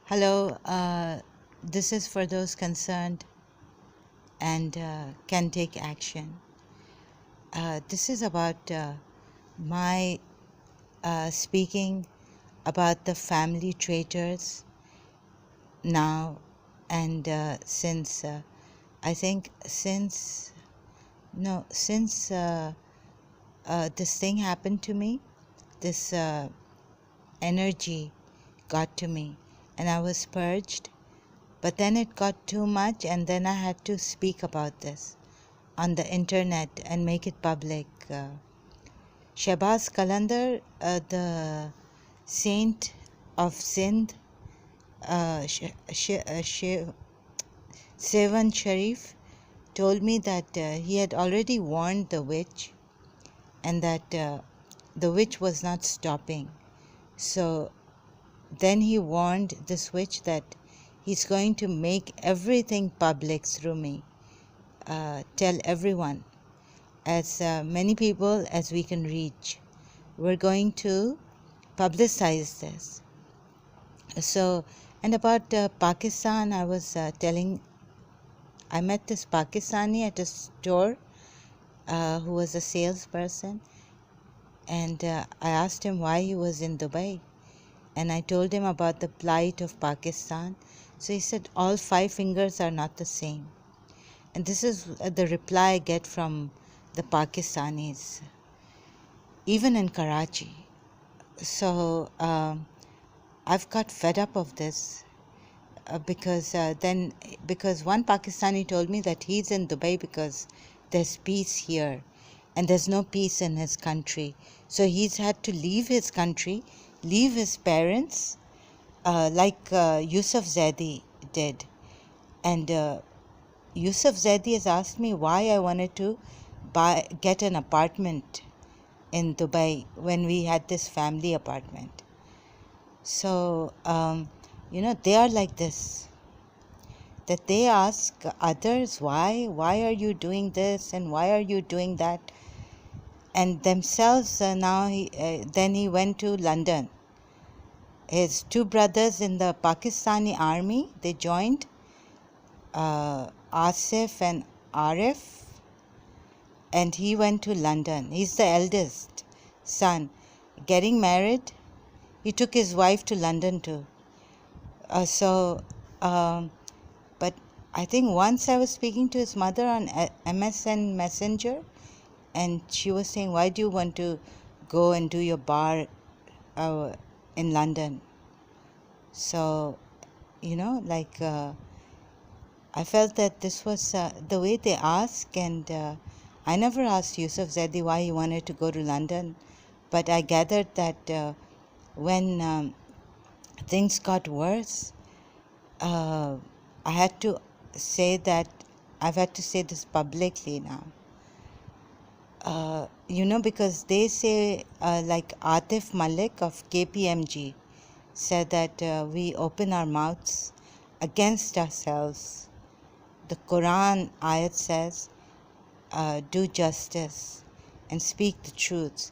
Hello, this is for those concerned and can take action. This is about my speaking about the family traitors now and since I think since this thing happened to me, this energy got to me and I was purged. But then it got too much, and then I had to speak about this on the internet and make it public. Shahbaz Qalandar, the saint of Sindh, Sevan Sharif, told me that he had already warned the witch and that the witch was not stopping. So then he warned this witch that he's going to make everything public through me. Tell everyone, as many people as we can reach. We're going to publicize this. So, and about Pakistan, I was telling, I met this Pakistani at a store who was a salesperson, and I asked him why he was in Dubai. And I told him about the plight of Pakistan. So he said, all 5 fingers are not the same. And this is the reply I get from the Pakistanis, even in Karachi. So I've got fed up of this because one Pakistani told me that he's in Dubai because there's peace here and there's no peace in his country. So he's had to leave his country, leave his parents, like Yusuf Zaidi did. And Yusuf Zaidi has asked me why I wanted to get an apartment in Dubai when we had this family apartment. So, they are like this, that they ask others, why are you doing this and why are you doing that? And themselves, then he went to London. His 2 brothers in the Pakistani army, they joined, Asif and Arif, and he went to London. He's the eldest son. Getting married, he took his wife to London too. But I think once I was speaking to his mother on MSN Messenger, and she was saying, why do you want to go and do your bar in London? So, I felt that this was the way they ask, and I never asked Yusuf Zaidi why he wanted to go to London, but I gathered that when things got worse, I had to say that I've had to say this publicly now. Because they say, like Atif Malik of KPMG said that we open our mouths against ourselves. The Quran ayat says, do justice and speak the truth,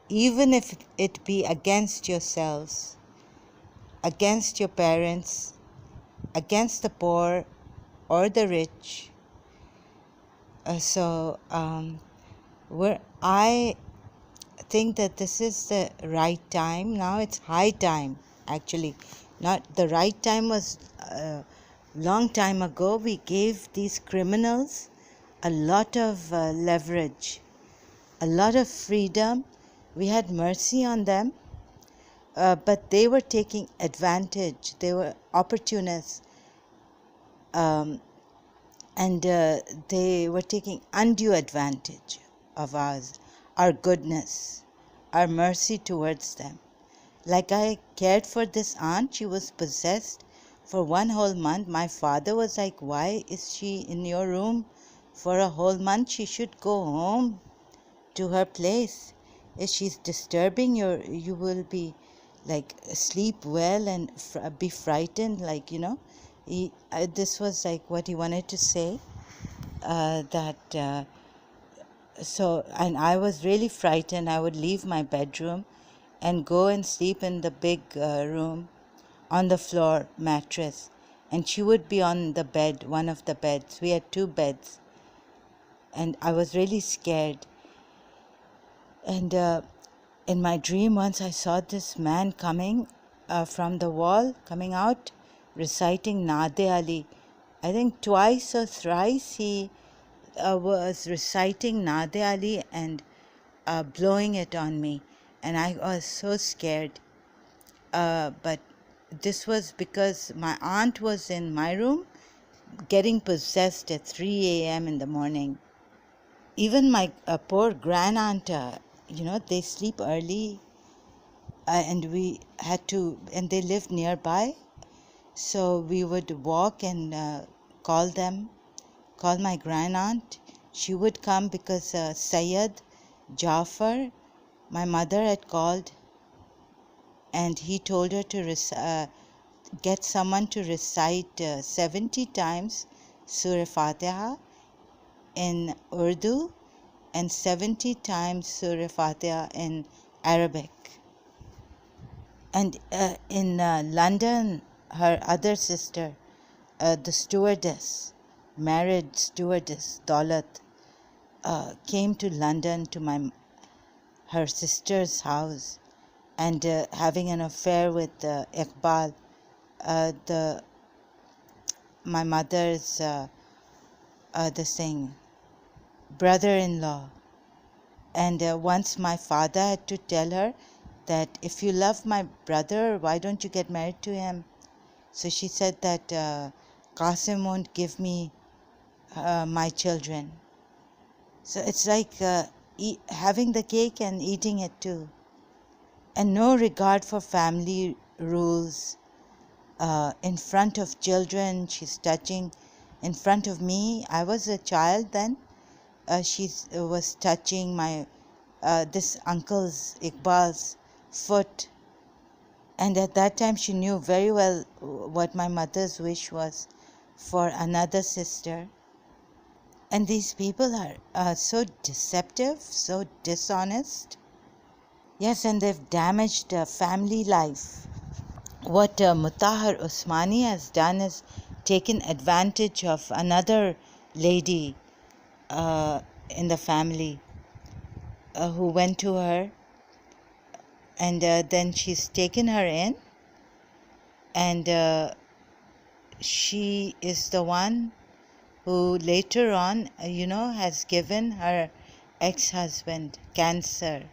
even if it be against yourselves, against your parents, against the poor or the rich. I think that this is the right time. Now it's high time, actually. Not the right time was long time ago. We gave these criminals a lot of leverage, a lot of freedom. We had mercy on them, but they were taking advantage. They were opportunists, and they were taking undue advantage of our goodness, our mercy towards them. Like I cared for this aunt, she was possessed for 1 whole month. My father was like, why is she in your room for a whole month? She should go home to her place. If she's disturbing you will be like sleep well and be frightened, this was like what he wanted to say, and I was really frightened. I would leave my bedroom and go and sleep in the big room on the floor mattress, and she would be on the bed, one of the beds. We had two beds, and I was really scared. And in my dream once I saw this man coming from the wall, coming out, reciting Nade Ali. I think twice or thrice he was reciting Nade Ali and blowing it on me. And I was so scared. But this was because my aunt was in my room getting possessed at 3 a.m. in the morning. Even my poor grandaunt, they sleep early, and we had to, and they lived nearby. So we would walk and call my grandaunt. She would come because Sayyid Jafar, my mother, had called, and he told her to get someone to recite 70 times Surah Fatiha in Urdu and 70 times Surah Fatiha in Arabic. And in London, her other sister, the stewardess, married stewardess, Daulat, came to London to her sister's house, and having an affair with Iqbal, my mother's brother-in-law. And once my father had to tell her that if you love my brother, why don't you get married to him? So she said that Qasim won't give me my children. So it's like having the cake and eating it too. And no regard for family rules. In front of children, she's touching. In front of me, I was a child then. She was touching my this uncle's, Iqbal's, foot. And at that time, she knew very well what my mother's wish was for another sister. And these people are so deceptive, so dishonest. Yes, and they've damaged family life. What Mutahar Usmani has done is taken advantage of another lady in the family who went to her, and then she's taken her in, and she is the one who later on, has given her ex-husband cancer.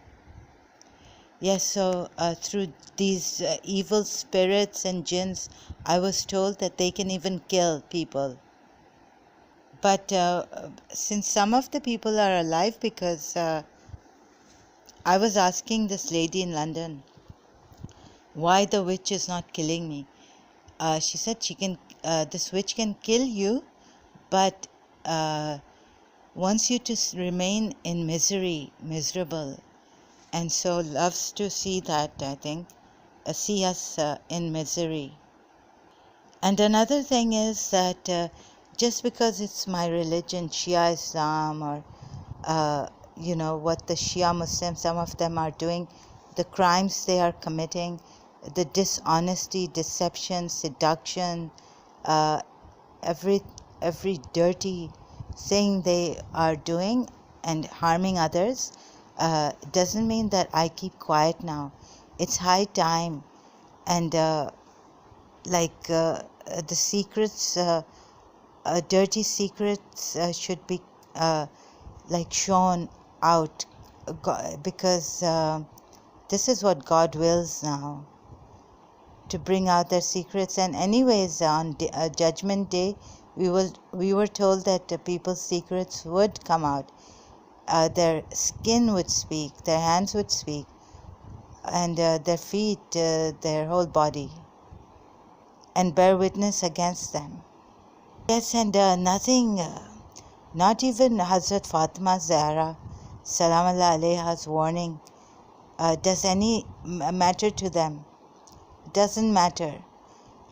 Yes, so through these evil spirits and jinns, I was told that they can even kill people. But since some of the people are alive, because I was asking this lady in London why the witch is not killing me. She said this witch can kill you, but wants you to remain in miserable. And so loves to see that, I think, see us in misery. And another thing is that just because it's my religion, Shia Islam, or what the Shia Muslims, some of them are doing, the crimes they are committing, the dishonesty, deception, seduction, every dirty thing they are doing and harming others, doesn't mean that I keep quiet now. It's high time, and the secrets, dirty secrets, should be shown out, because this is what God wills now, to bring out their secrets. And anyways, on Judgment Day, we were told that people's secrets would come out. Their skin would speak, their hands would speak, and their feet, their whole body, and bear witness against them. Yes, and nothing, not even Hazrat Fatima Zahra, Salam Allah Alaiha's warning, does any matter to them. Doesn't matter.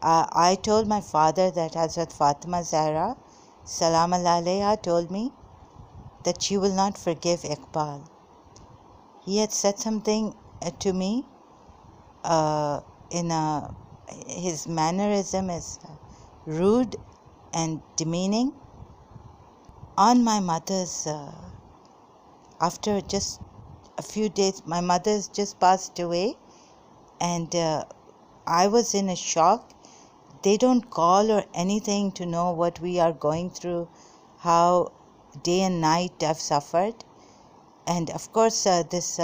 I told my father that Hazrat Fatima Zahra, Salam Allah Alaiha, told me that she will not forgive Iqbal. He had said something to me in a his mannerism is rude and demeaning. On my mother's, after just a few days, my mother's just passed away, and I was in a shock. They don't call or anything to know what we are going through, how day and night I've suffered. And of course, this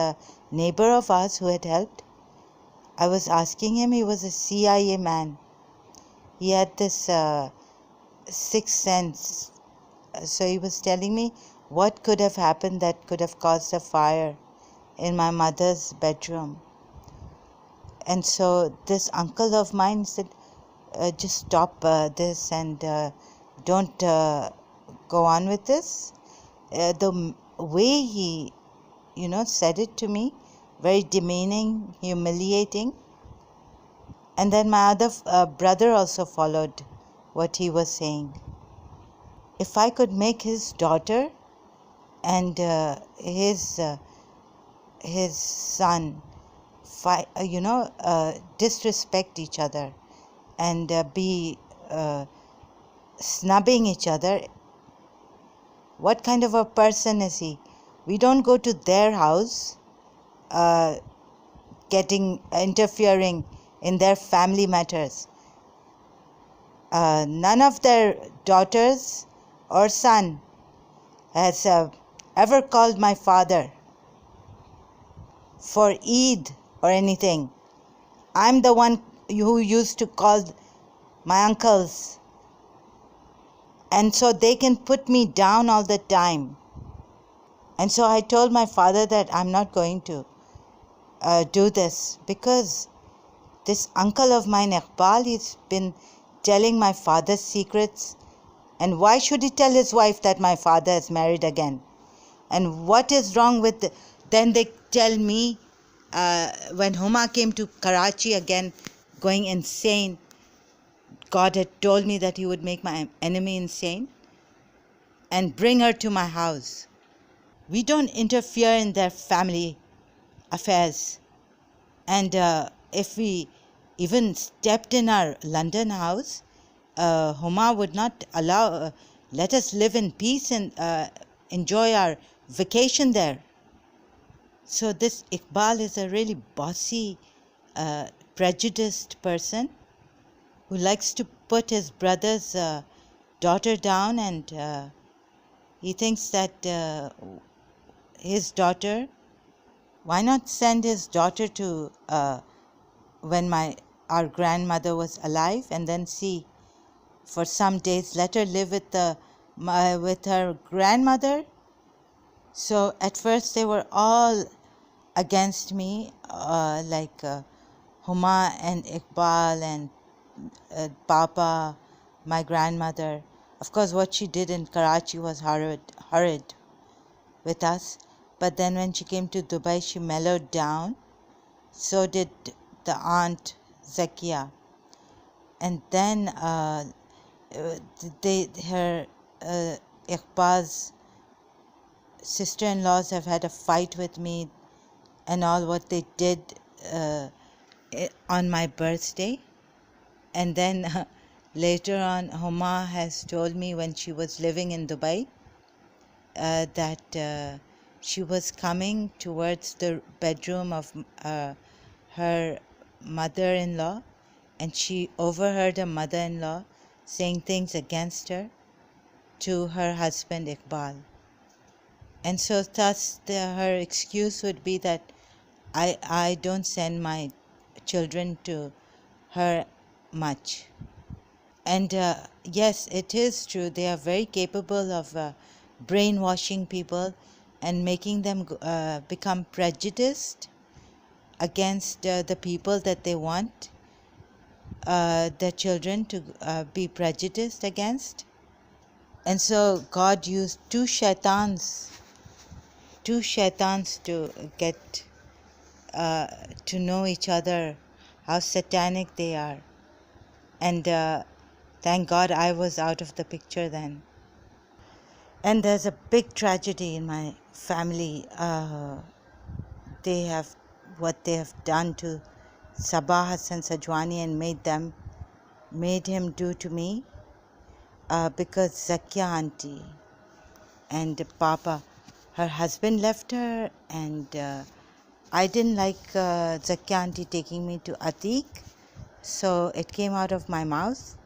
neighbor of ours who had helped, I was asking him, he was a CIA man. He had this sixth sense. So he was telling me what could have happened that could have caused a fire in my mother's bedroom. And so this uncle of mine said, just stop this and don't go on with this. The way he, said it to me, very demeaning, humiliating. And then my other brother also followed what he was saying. If I could make his daughter and his son disrespect each other and be snubbing each other, what kind of a person is he? We don't go to their house interfering in their family matters. None of their daughters or son has ever called my father for Eid or anything. I'm the one who used to call my uncles, and so they can put me down all the time. And so I told my father that I'm not going to do this, because this uncle of mine, Iqbal, he's been telling my father's secrets. And why should he tell his wife that my father is married again? And what is wrong with then they tell me, when Huma came to Karachi again, going insane, God had told me that he would make my enemy insane and bring her to my house. We don't interfere in their family affairs. And if we even stepped in our London house, Huma would not let us live in peace and enjoy our vacation there. So this Iqbal is a really bossy, prejudiced person who likes to put his brother's daughter down, and he thinks that his daughter, why not send his daughter to when our grandmother was alive, and then see for some days, let her live with her grandmother. So at first they were all against me, like Huma and Iqbal and Papa, my grandmother. Of course, what she did in Karachi was horrid with us. But then when she came to Dubai, she mellowed down. So did the aunt Zakia. And then Iqbal's sister-in-laws have had a fight with me and all what they did on my birthday. And then later on, Huma has told me when she was living in Dubai that she was coming towards the bedroom of her mother-in-law, and she overheard her mother-in-law saying things against her to her husband Iqbal. And so thus her excuse would be that I don't send my children to her much. And yes, it is true, they are very capable of brainwashing people and making them become prejudiced against the people that they want their children to be prejudiced against. And so God used two shaitans to get to know each other, how satanic they are. And thank God I was out of the picture then. And there's a big tragedy in my family. What they have done to Sabah Hassan Sajwani and made him do to me, because Zakia auntie and Papa, her husband left her, and I didn't like Zakia auntie taking me to Atik, so it came out of my mouth,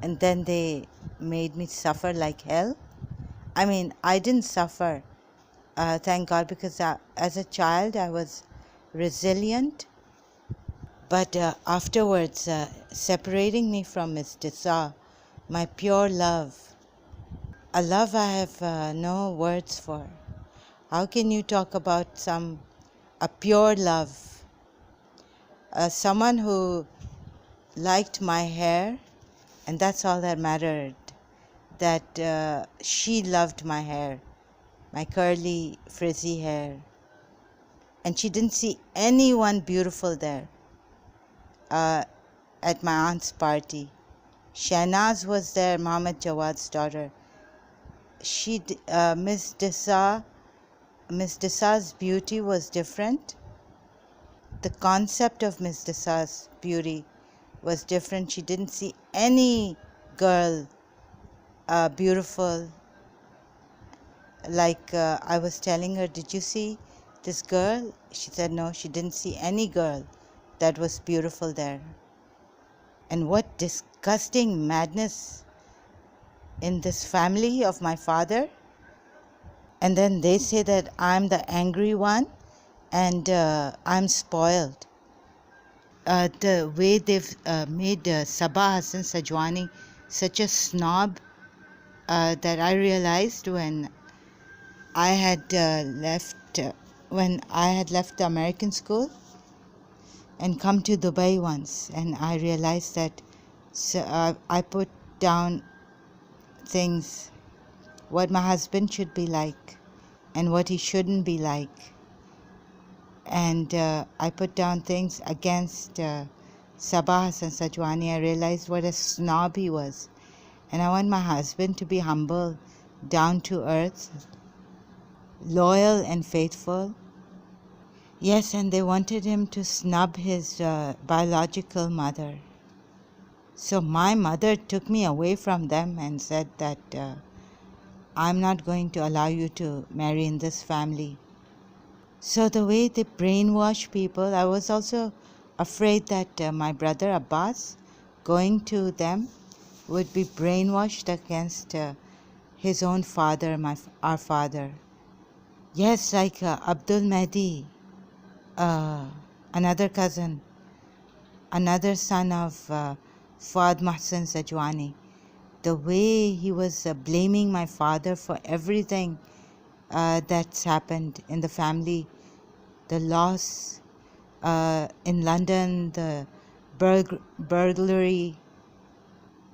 and then they made me suffer like hell. I mean, I didn't suffer, thank God, because as a child I was resilient. But afterwards, separating me from Miss Disa, my pure love, a love I have no words for. How can you talk about a pure love? Someone who liked my hair, and that's all that mattered, that she loved my hair, my curly, frizzy hair. And she didn't see anyone beautiful there at my aunt's party. Shahnaz was there, Muhammad Jawad's daughter. Miss Desa's beauty was different. The concept of Miss Desa's beauty was different. She didn't see any girl beautiful. Like I was telling her, did you see this girl? She said no, she didn't see any girl that was beautiful there. And what disgusting madness in this family of my father. And then they say that I'm the angry one and I'm spoiled. The way they've made Sabah Hassan Sajwani such a snob, that I realized when I had left the American school and come to Dubai once, and I realized that I put down things, what my husband should be like and what he shouldn't be like. And I put down things against Sabah Hassan Sajwani. I realized what a snob he was. And I want my husband to be humble, down to earth, loyal and faithful. Yes, and they wanted him to snub his biological mother. So my mother took me away from them and said that I'm not going to allow you to marry in this family. So the way they brainwash people, I was also afraid that my brother Abbas, going to them, would be brainwashed against his own father, our father. Yes, like Abdul Mahdi, another cousin, another son of Fuad Mahsan Sajwani. The way he was blaming my father for everything that's happened in the family, the loss in London, the burglary,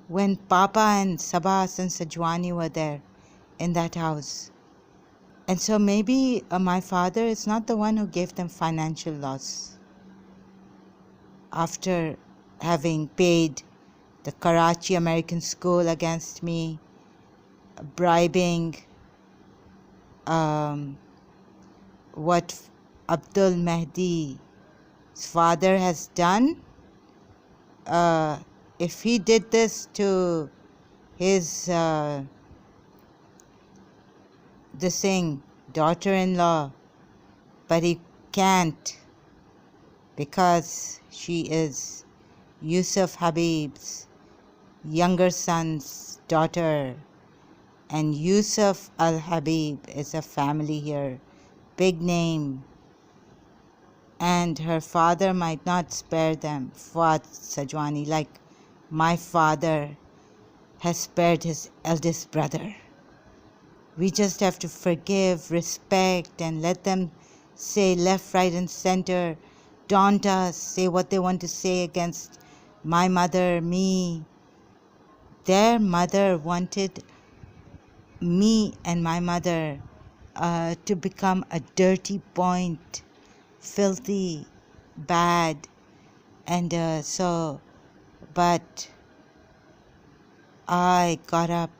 when Papa and Sabah Hassan Sajwani were there in that house. And so maybe my father is not the one who gave them financial loss. After having paid the Karachi American School against me, bribing what Abdul Mahdi's father has done, if he did this to his daughter-in-law, but he can't because she is Yusuf Habib's younger son's daughter, and Yusuf Al-Habib is a family here, big name, and her father might not spare them, Fuad Sajwani, like my father has spared his eldest brother. We just have to forgive, respect, and let them say left, right, and center, daunt us, say what they want to say against my mother, me. Their mother wanted me and my mother to become a dirty point, filthy, bad, and but I got up,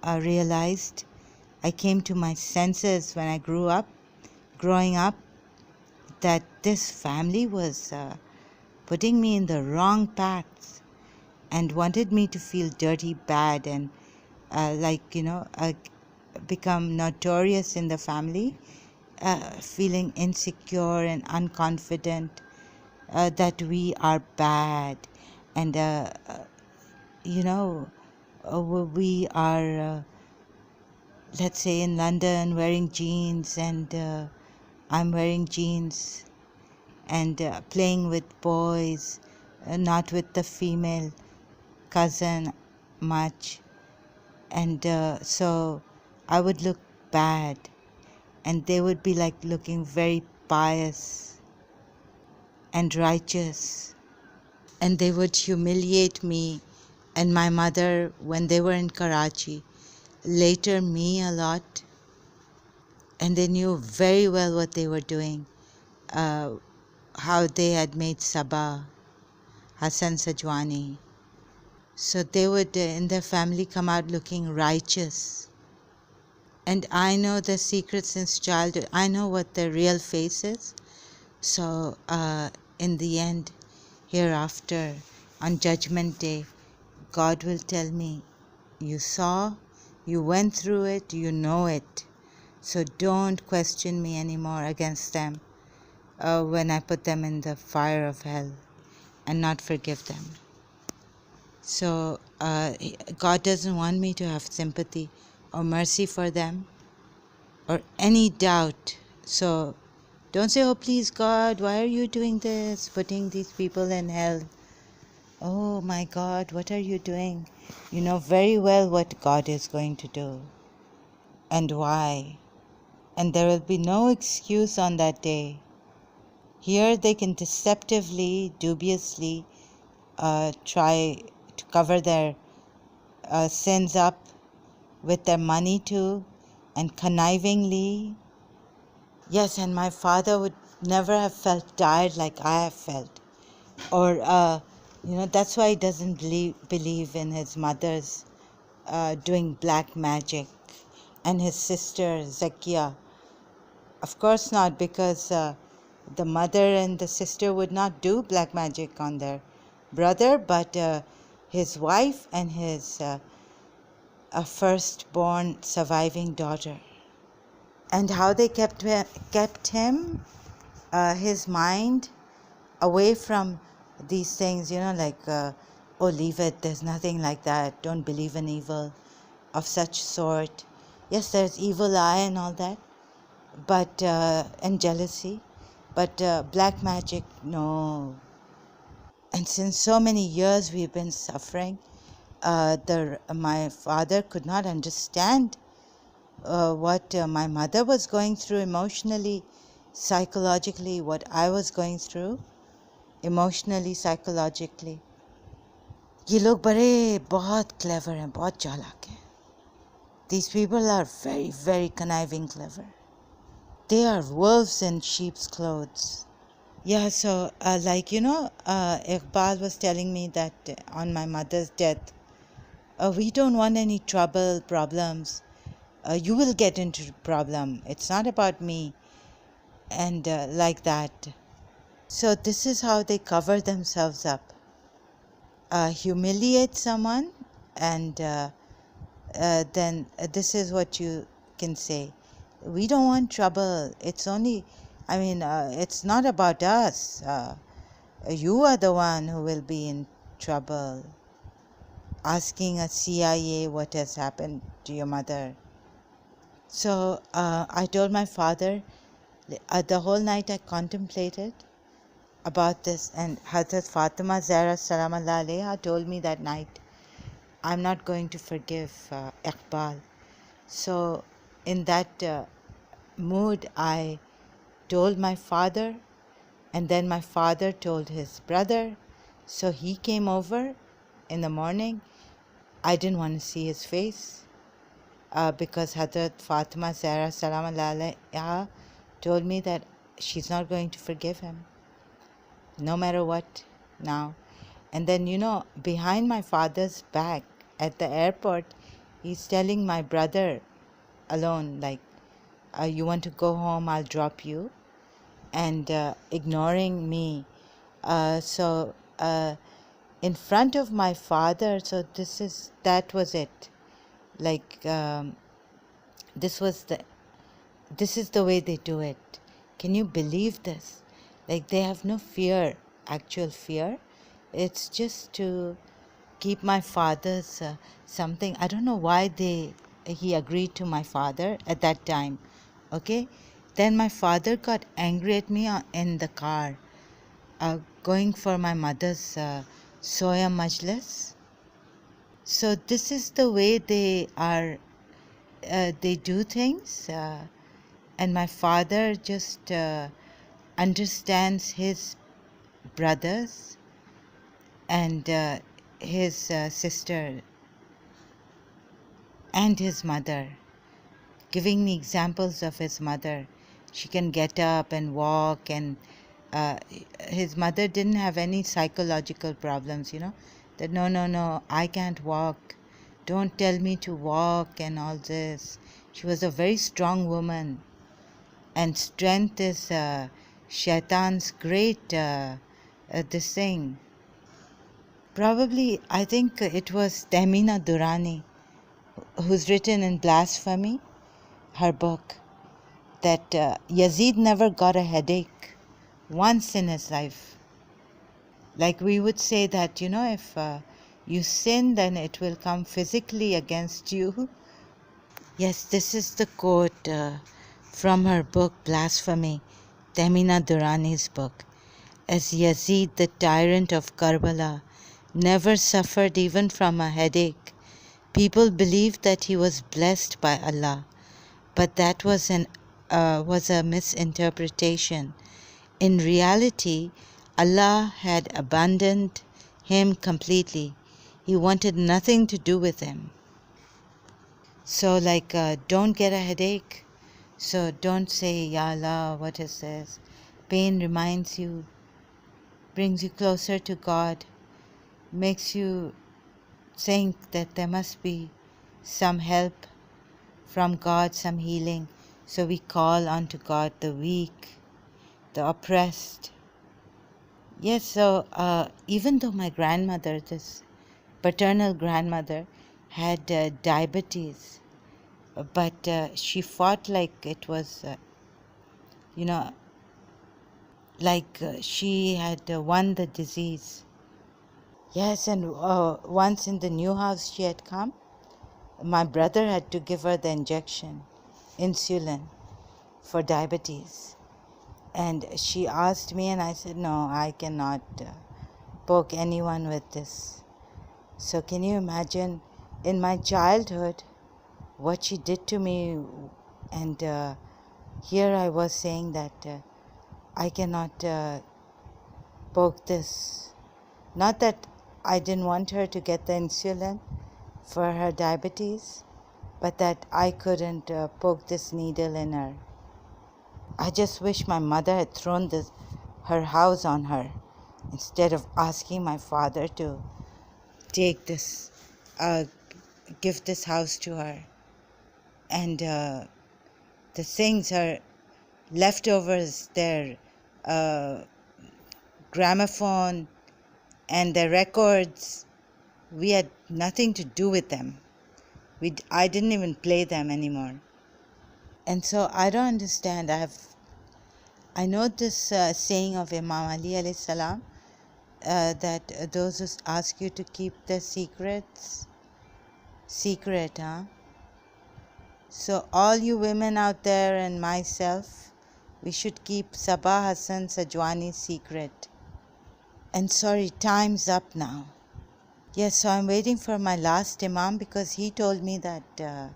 realized, I came to my senses when I growing up, that this family was putting me in the wrong paths and wanted me to feel dirty, bad, and become notorious in the family, feeling insecure and unconfident, that we are bad, and you know we are, let's say, in London wearing jeans, and I'm wearing jeans and playing with boys, not with the female cousin much, and so I would look bad, and they would be like looking very pious and righteous, and they would humiliate me and my mother when they were in Karachi, later me a lot, and they knew very well what they were doing, uh, how they had made Sabah, Hassan Sajwani. So they would, in their family, come out looking righteous. And I know their secrets since childhood. I know what their real face is. So in the end, hereafter, on Judgment Day, God will tell me, you saw, you went through it, you know it. So don't question me anymore against them when I put them in the fire of hell, and not forgive them. So God doesn't want me to have sympathy or mercy for them or any doubt. So don't say, oh, please, God, why are you doing this, putting these people in hell? Oh, my God, what are you doing? You know very well what God is going to do and why. And there will be no excuse on that day. Here they can deceptively, dubiously try to cover their sins up with their money too, and connivingly. Yes, and my father would never have felt tired like I have felt. Or, that's why he doesn't believe in his mother's doing black magic, and his sister Zakia. Of course not, because the mother and the sister would not do black magic on their brother, but his wife and his a firstborn surviving daughter. And how they kept him, his mind, away from these things, oh, leave it, there's nothing like that, don't believe in evil of such sort. Yes, there's evil eye and all that, but and jealousy, but black magic, no. And since so many years we've been suffering, my father could not understand what my mother was going through emotionally, psychologically, what I was going through emotionally, psychologically. ये लोग बड़े बहुत clever हैं, बहुत चालाक हैं. These people are very, very conniving, clever. They are wolves in sheep's clothes. Yeah, so Iqbal was telling me that on my mother's death, we don't want any problems. You will get into problem. It's not about me. And like that. So this is how they cover themselves up. Humiliate someone, and then this is what you can say. We don't want trouble. It's only, it's not about us. You are the one who will be in trouble. Asking a CIA what has happened to your mother. So I told my father, the whole night I contemplated about this, and Hazrat Fatima Zahra Salamallah Alaiha told me that night, I'm not going to forgive Iqbal. So in that mood, I told my father, and then my father told his brother. So he came over in the morning. I didn't want to see his face because Hazrat Fatima Zahra Salamallah Alaiha told me that she's not going to forgive him, no matter what now. And then, behind my father's back at the airport, he's telling my brother alone, like, you want to go home, I'll drop you, and ignoring me So in front of my father, so that was it. Like this was the this is the way they do it. Can you believe this? Like they have no fear, actual fear. It's just to keep my father's something. I don't know why he agreed to my father at that time. Okay, then my father got angry at me in the car, going for my mother's soya majlis. So this is the way they do things, and my father just understands his brothers and his sister and his mother, giving me examples of his mother. She can get up and walk, and uh, his mother didn't have any psychological problems, that no, I can't walk. Don't tell me to walk and all this. She was a very strong woman, and strength is Shaitan's great this thing. Probably, I think it was Tahmina Durrani who's written in Blasphemy, her book, that Yazid never got a headache once in his life. Like we would say that, if you sin, then it will come physically against you. Yes, this is the quote from her book, Blasphemy, Tahmina Durrani's book. As Yazid, the tyrant of Karbala, never suffered even from a headache, people believed that he was blessed by Allah, but that was a misinterpretation. In reality, Allah had abandoned him completely. He wanted nothing to do with him. So, like, don't get a headache. So don't say, Ya Allah, what is this? Pain reminds you, brings you closer to God, makes you think that there must be some help from God, some healing. So we call unto God, the weak, the oppressed. Yes, so even though my grandmother, this paternal grandmother, had diabetes, but she fought like it was, you know, like she had won the disease. Yes, and once in the new house she had come, my brother had to give her the injection, insulin, for diabetes. And she asked me, and I said, no, I cannot poke anyone with this. So can you imagine, in my childhood, what she did to me? And here I was saying that I cannot poke this. Not that I didn't want her to get the insulin for her diabetes, but that I couldn't poke this needle in her. I just wish my mother had thrown her house on her instead of asking my father to take this, give this house to her. And the things, her leftovers, their gramophone and their records, we had nothing to do with them. I didn't even play them anymore. And so I don't understand. I know this saying of Imam Ali alayhi salam, that those who ask you to keep their secrets, secret, huh? So all you women out there and myself, we should keep Sabah Hassan Sajwani's secret. And sorry, time's up now. Yes, so I'm waiting for my last Imam because he told me that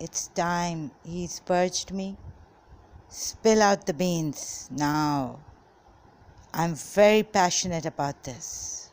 it's time. He's purged me. Spill out the beans now. I'm very passionate about this.